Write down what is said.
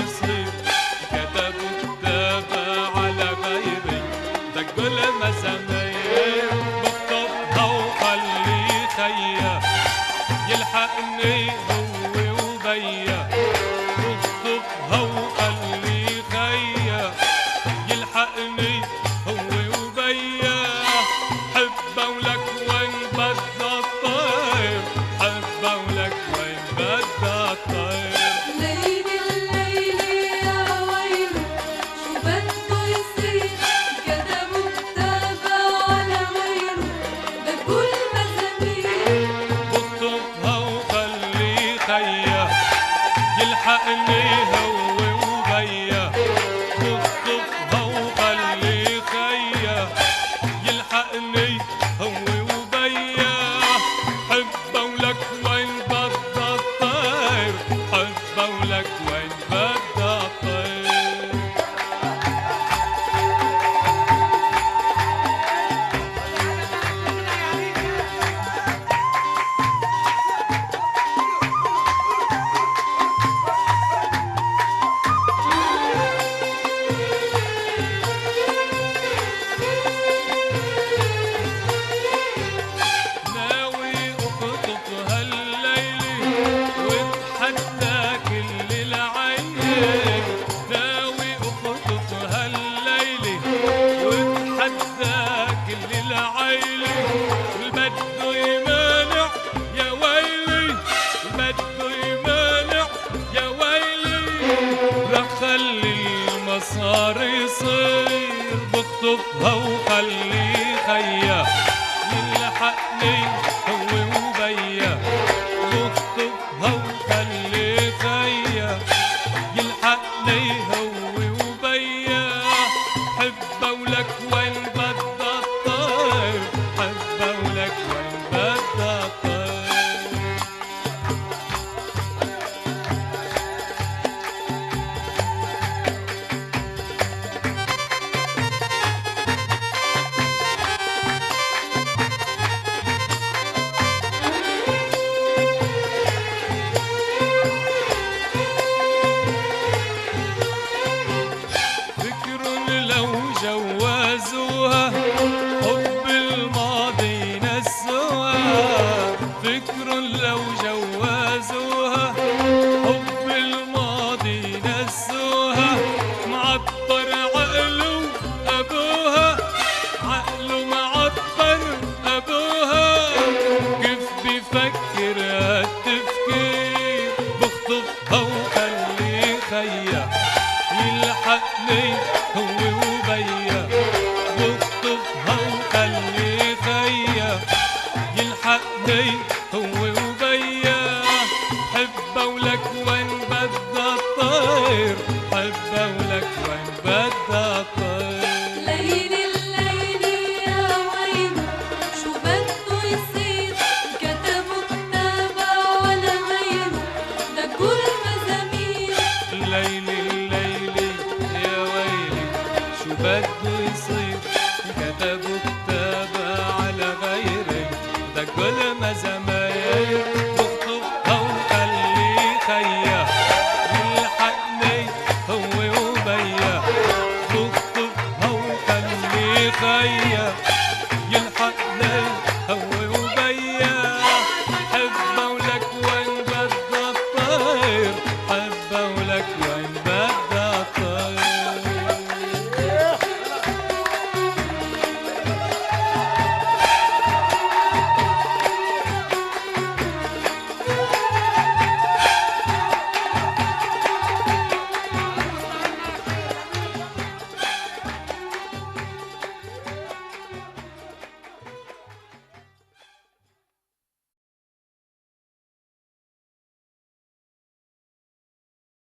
يصير كتبوا كتابة على غيري دقوا المزامير بخطفها وخلي خيا يلحقني هو وبيا بخطفها وخلي خيا يلحقني هو وبيا حبه ولك وين بدها الطير حبه ولك وين بدها الطير ليل الليل يا ويلي شو بده يصير كتبوا كتابة على غيره دقوا المزامير بخطفها وخلي خيا يلحقني هو وبيا بخطفها وخلي خيا يلحقني هو وبيا حبه ولك وين بدها الطير حبه ولك وين بدها الطير ناوي اخطف هالليلة واتحدى كل العين ناوي اخطف هالليلة واتحدى كل العيلة والبده يمانع يا ويلي والبده يمانع يا ويلي رح خلي المسار يصير بخطفها وخلي خيا يلحقني هو وبيا بخطفها وخلي خيا يلحقني هو وبيا حبه ولك وين بدها الطير حبه ولك وين بدها الطير فكر لو جوازوها حب الماضي نسوها فكر لو جوازوها حب الماضي نسوها معطر عقله أبوها عقله معطر أبوها كيف بفكر هالتفكير بخطفها وخلي خيا يلحقني هو وبيا بخطفها وخلي خيا يلحقني هو وبيا حبه ولك وين بدها الطير حبه ولك وين بدها الطير ليل الليل يا ويلي شو بده يصير كتبوا كتابة على غيره دقوا المزامير ليلي الليلي يا ويلي شو بده يصير كتبوا